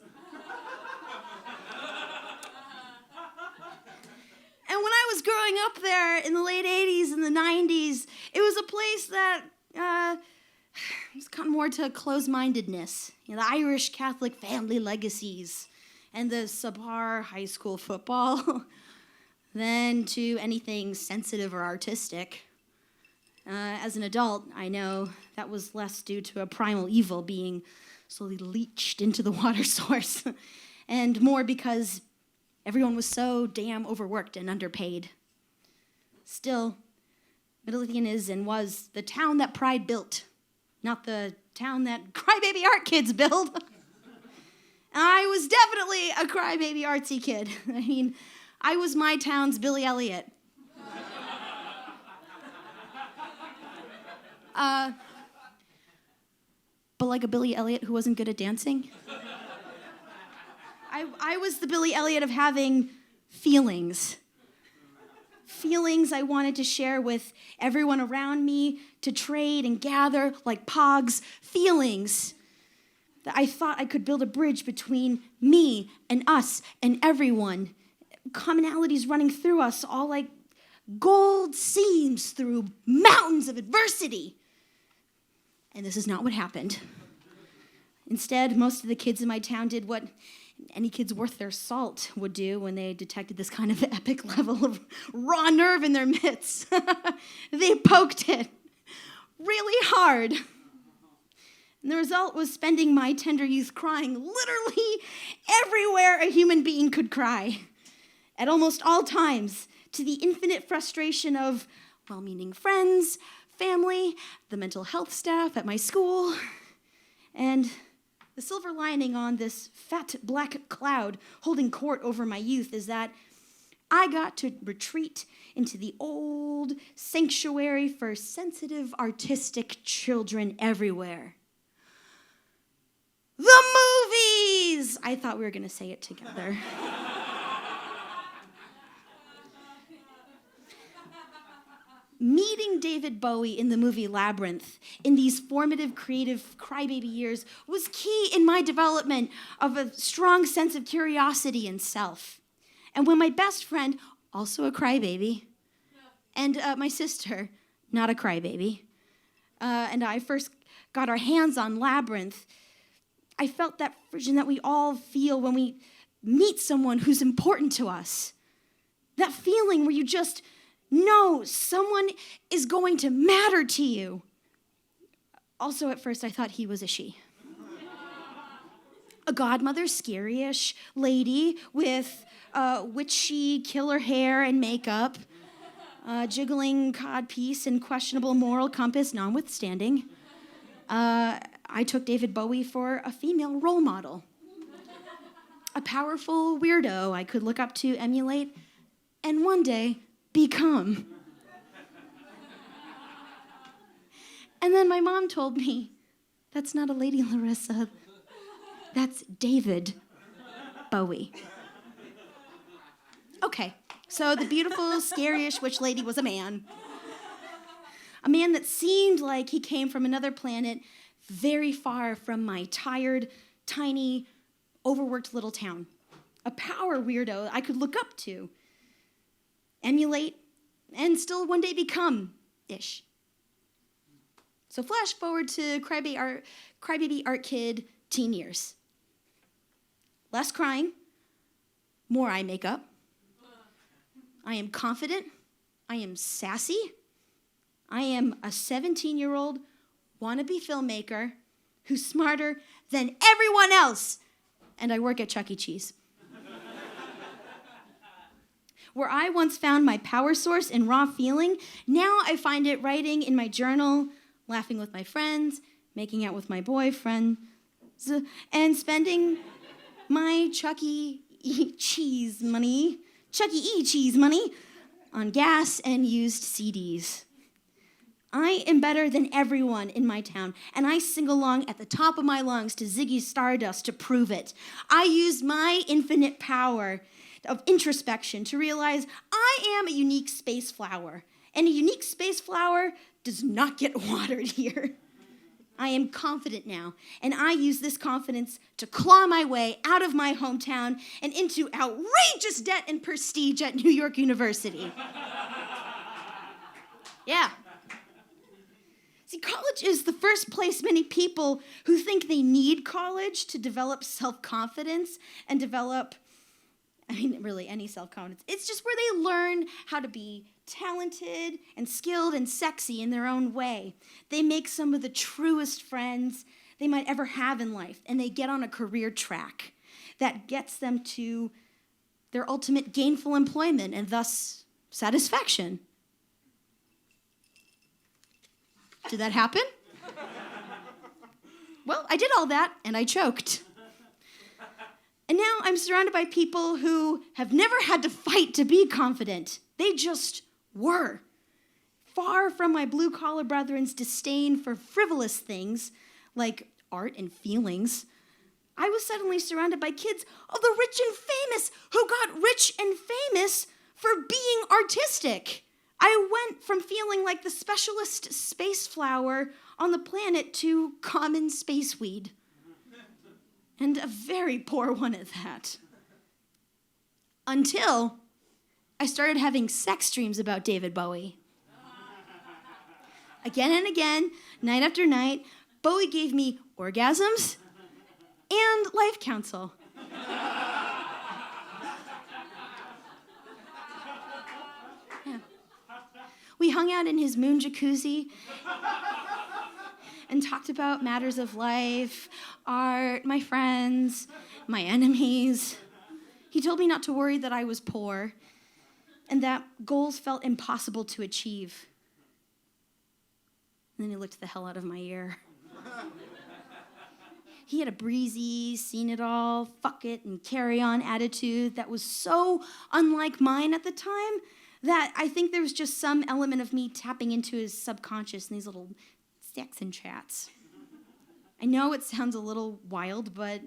And when I was growing up there in the late 80s and the 90s, it was a place that was kind of more to closed-mindedness. The Irish Catholic family legacies and the subpar high school football. Than to anything sensitive or artistic. As an adult, I know that was less due to a primal evil being slowly leached into the water source, and more because everyone was so damn overworked and underpaid. Still, Midlothian is and was the town that pride built, not the town that crybaby art kids build. I was definitely a crybaby artsy kid. I mean, I was my town's Billy Elliot. But like a Billy Elliot who wasn't good at dancing. I was the Billy Elliot of having feelings. Feelings I wanted to share with everyone around me, to trade and gather like pogs. Feelings that I thought I could build a bridge between me and us and everyone. Commonalities running through us, all like gold seams through mountains of adversity. And this is not what happened. Instead, most of the kids in my town did what any kids worth their salt would do when they detected this kind of epic level of raw nerve in their midst. They poked it really hard. And the result was spending my tender youth crying literally everywhere a human being could cry. At almost all times, to the infinite frustration of well-meaning friends, family, the mental health staff at my school, and the silver lining on this fat black cloud holding court over my youth is that I got to retreat into the old sanctuary for sensitive, artistic children everywhere. The movies! I thought we were going to say it together. Meeting David Bowie in the movie Labyrinth in these formative, creative crybaby years was key in my development of a strong sense of curiosity and self. And when my best friend, also a crybaby, and my sister, not a crybaby, and I first got our hands on Labyrinth, I felt that friction that we all feel when we meet someone who's important to us. That feeling where you just know someone is going to matter to you. Also, at first, I thought he was a she. A godmother, scary-ish lady with witchy killer hair and makeup, jiggling codpiece and questionable moral compass notwithstanding. I took David Bowie for a female role model. A powerful weirdo I could look up to, emulate, and one day become. And then my mom told me, that's not a lady, Larissa. That's David Bowie. Okay, so the beautiful, scary-ish witch lady was a man. A man that seemed like he came from another planet very far from my tired, tiny, overworked little town. A power weirdo I could look up to, emulate, and still one day become-ish. So flash forward to crybaby art kid teen years. Less crying, more eye makeup. I am confident. I am sassy. I am a 17-year-old wannabe filmmaker who's smarter than everyone else. And I work at Chuck E. Cheese. Where I once found my power source in raw feeling, now I find it writing in my journal, laughing with my friends, making out with my boyfriend, and spending my Chuck E. Cheese money on gas and used CDs. I am better than everyone in my town, and I sing along at the top of my lungs to Ziggy Stardust to prove it. I use my infinite power of introspection to realize I am a unique space flower, and a unique space flower does not get watered here. I am confident now, and I use this confidence to claw my way out of my hometown and into outrageous debt and prestige at New York University. Yeah. See, college is the first place many people who think they need college to develop self-confidence and develop, really any self-confidence. It's just where they learn how to be talented and skilled and sexy in their own way. They make some of the truest friends they might ever have in life, and they get on a career track that gets them to their ultimate gainful employment and thus satisfaction. Did that happen? Well, I did all that, and I choked. And now I'm surrounded by people who have never had to fight to be confident. They just were. Far from my blue-collar brethren's disdain for frivolous things like art and feelings, I was suddenly surrounded by kids of the rich and famous who got rich and famous for being artistic. I went from feeling like the specialist space flower on the planet to common space weed. And a very poor one at that. Until I started having sex dreams about David Bowie. Again and again, night after night, Bowie gave me orgasms and life counsel. We hung out in his moon jacuzzi and talked about matters of life, art, my friends, my enemies. He told me not to worry that I was poor and that goals felt impossible to achieve. And then he looked the hell out of my ear. He had a breezy, seen it all, fuck it, and carry on attitude that was so unlike mine at the time that I think there was just some element of me tapping into his subconscious in these little sex and chats. I know it sounds a little wild, but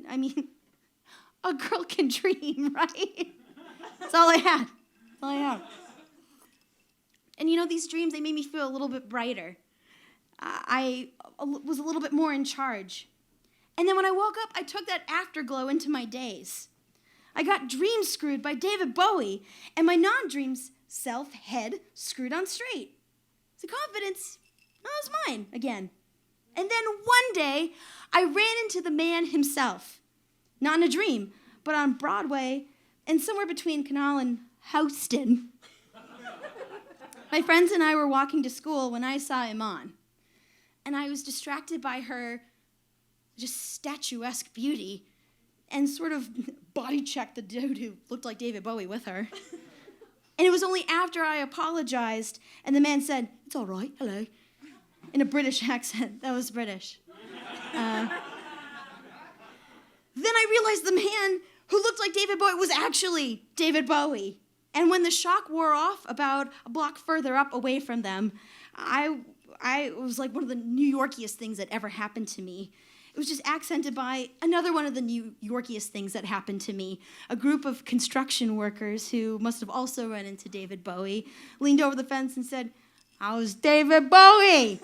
a girl can dream, right? That's all I had. That's all I have. And these dreams, they made me feel a little bit brighter. I was a little bit more in charge. And then when I woke up, I took that afterglow into my days. I got dream screwed by David Bowie, and my non-dreams self-head screwed on straight. The confidence, that was mine again. And then one day, I ran into the man himself. Not in a dream, but on Broadway and somewhere between Canal and Houston. My friends and I were walking to school when I saw Iman, and I was distracted by her just statuesque beauty and sort of body-checked the dude who looked like David Bowie with her. And it was only after I apologized and the man said, "It's all right, hello," in a British accent. That was British. Then I realized the man who looked like David Bowie was actually David Bowie. And when the shock wore off about a block further up away from them, it was like one of the New Yorkiest things that ever happened to me. It was just accented by another one of the New Yorkiest things that happened to me. A group of construction workers who must have also run into David Bowie leaned over the fence and said, "How's David Bowie?"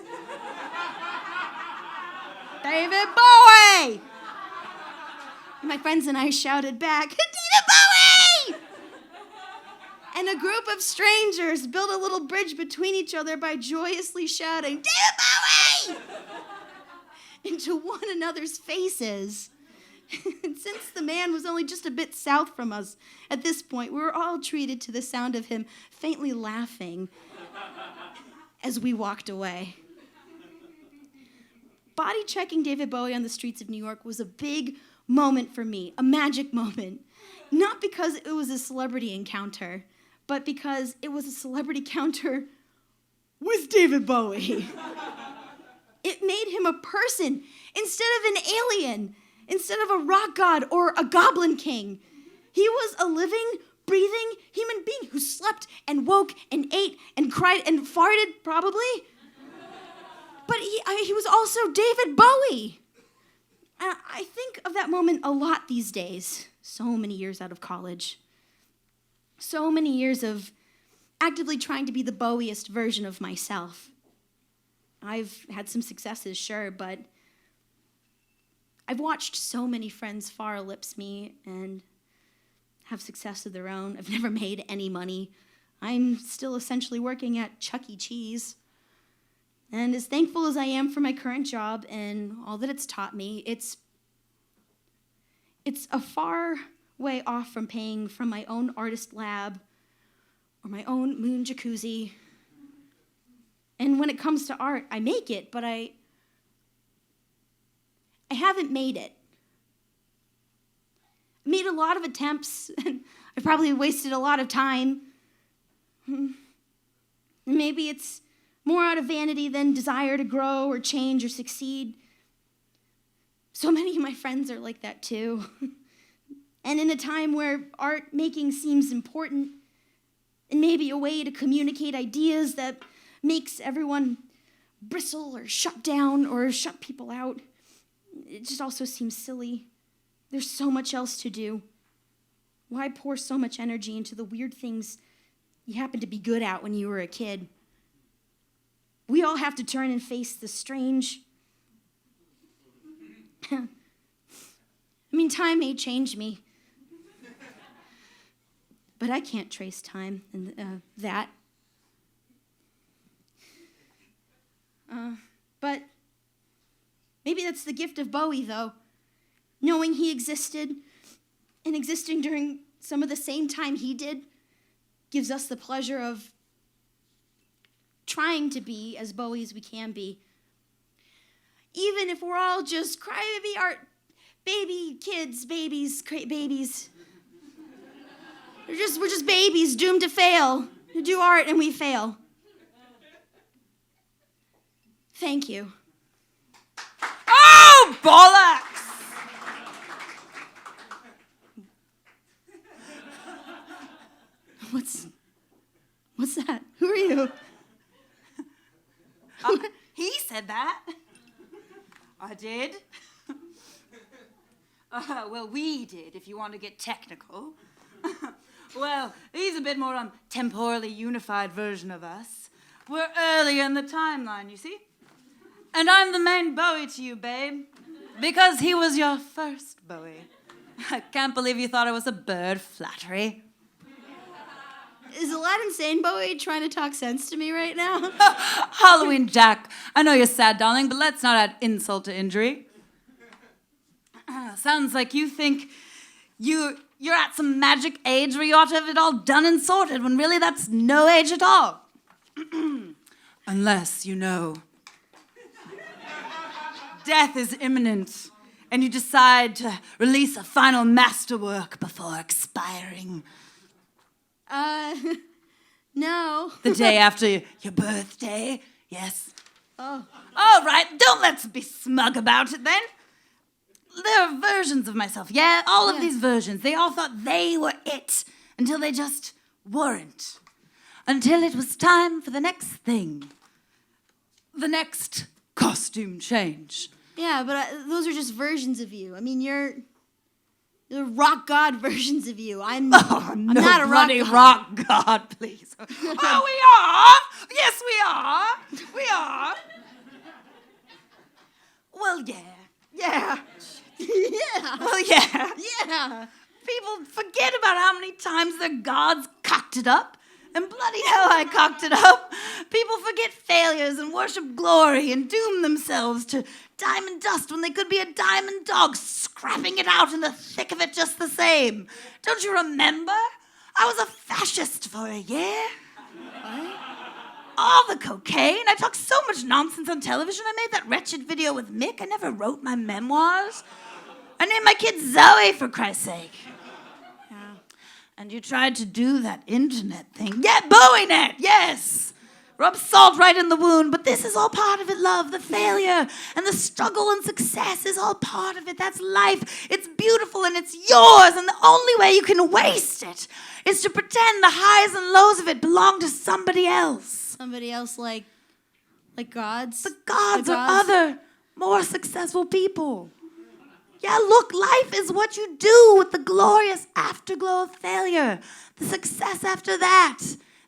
"David Bowie!" My friends and I shouted back, "David Bowie!" And a group of strangers built a little bridge between each other by joyously shouting, "David Bowie!" into one another's faces. And since the man was only just a bit south from us at this point, we were all treated to the sound of him faintly laughing as we walked away. Body checking David Bowie on the streets of New York was a big moment for me, a magic moment. Not because it was a celebrity encounter, but because it was a celebrity encounter with David Bowie. It made him a person instead of an alien, instead of a rock god or a goblin king. He was a living, breathing human being who slept and woke and ate and cried and farted, probably. But he was also David Bowie. I think of that moment a lot these days. So many years out of college. So many years of actively trying to be the Bowiest version of myself. I've had some successes, sure, but I've watched so many friends far ellipse me and have success of their own. I've never made any money. I'm still essentially working at Chuck E. Cheese. And as thankful as I am for my current job and all that it's taught me, it's a far way off from paying from my own artist lab or my own moon jacuzzi. And when it comes to art, I make it, but I haven't made it. I made a lot of attempts, and I probably wasted a lot of time. Maybe it's more out of vanity than desire to grow or change or succeed. So many of my friends are like that too. And in a time where art making seems important, and maybe a way to communicate ideas that makes everyone bristle or shut down or shut people out, it just also seems silly. There's so much else to do. Why pour so much energy into the weird things you happened to be good at when you were a kid? We all have to turn and face the strange. I mean, time may change me, but I can't trace time and that. But maybe that's the gift of Bowie, though. Knowing he existed and existing during some of the same time he did gives us the pleasure of trying to be as Bowie as we can be. Even if we're all just crybaby art, baby kids, babies. We're just babies doomed to fail. To do art and we fail. Thank you. Oh, bollocks! What's that? Who are you? He said that. I did. Well, we did, if you want to get technical. Well, he's a bit more temporally unified version of us. We're earlier in the timeline, you see? And I'm the main Bowie to you, babe. Because he was your first Bowie. I can't believe you thought it was a bird flattery. Is Aladdin Sane Bowie trying to talk sense to me right now? Halloween Jack, I know you're sad, darling, but let's not add insult to injury. Sounds like you think you're at some magic age where you ought to have it all done and sorted, when really that's no age at all. Unless, you know, death is imminent, and you decide to release a final masterwork before expiring. No. The day after your birthday, yes? Oh. All right, don't let's be smug about it then. There are versions of myself, yeah? All of these versions, they all thought they were it until they just weren't. Until it was time for the next thing. The next costume change. Yeah, but those are just versions of you. I mean, you're rock god versions of you. I'm not a bloody rock god, please. Oh, we are. Yes, we are. We are. Well, yeah. Yeah. Well, yeah. Yeah. People forget about how many times their gods cocked it up. And bloody hell, I cocked it up. People forget failures and worship glory and doom themselves to diamond dust when they could be a diamond dog scrapping it out in the thick of it just the same. Don't you remember? I was a fascist for a year. What? All the cocaine. I talked so much nonsense on television. I made that wretched video with Mick. I never wrote my memoirs. I named my kid Zoe, for Christ's sake. And you tried to do that internet thing. Yeah, BowieNet, yes! Rub salt right in the wound, but this is all part of it, love. The failure and the struggle and success is all part of it. That's life. It's beautiful and it's yours, and the only way you can waste it is to pretend the highs and lows of it belong to somebody else. Somebody else like gods? The gods are other, more successful people. Yeah, look, life is what you do with the glorious afterglow of failure. The success after that.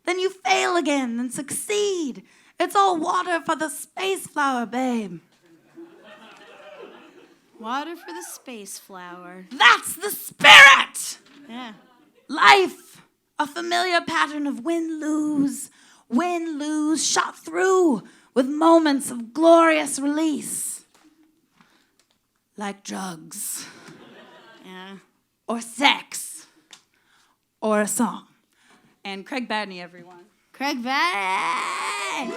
Then you fail again and succeed. It's all water for the space flower, babe. Water for the space flower. That's the spirit! Yeah. Life, a familiar pattern of win-lose, shot through with moments of glorious release. Like drugs. Yeah. Or sex. Or a song. And Craig Badney, everyone. Craig Badney!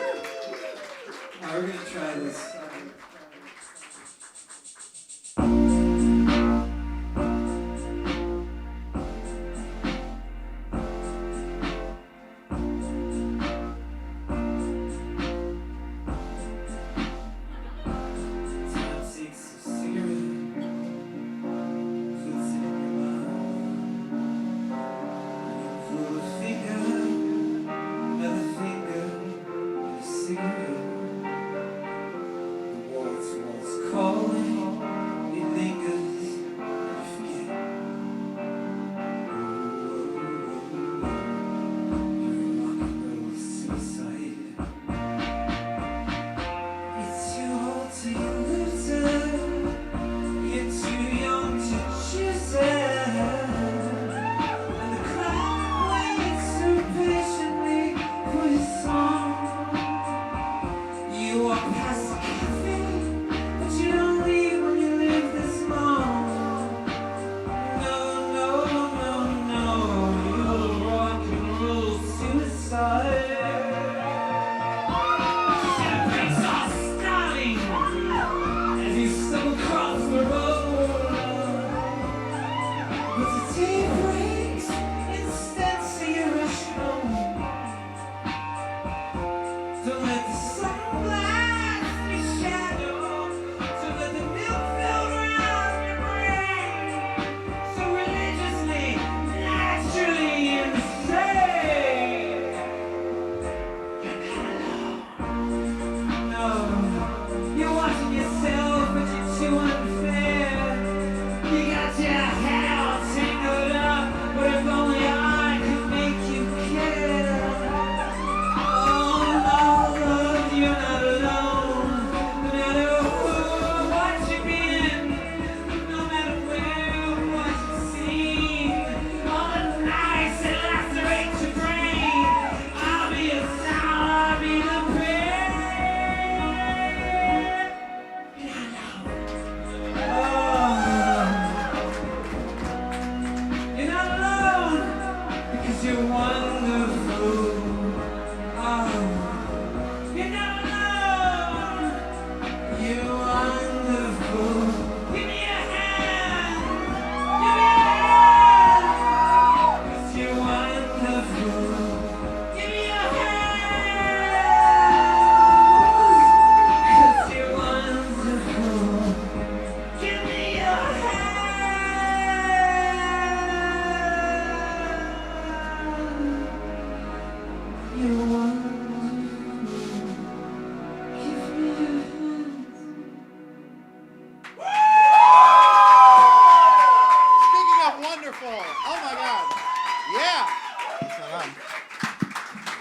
Now we're going to try this.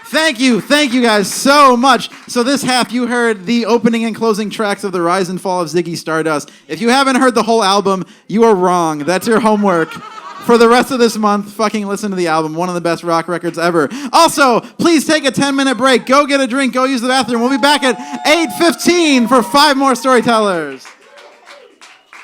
Thank you guys so much. So this half, you heard the opening and closing tracks of The Rise and Fall of Ziggy Stardust. If you haven't heard the whole album, you are wrong. That's your homework. For the rest of this month, fucking listen to the album. One of the best rock records ever. Also, please take a 10-minute break. Go get a drink. Go use the bathroom. We'll be back at 8:15 for 5 more storytellers.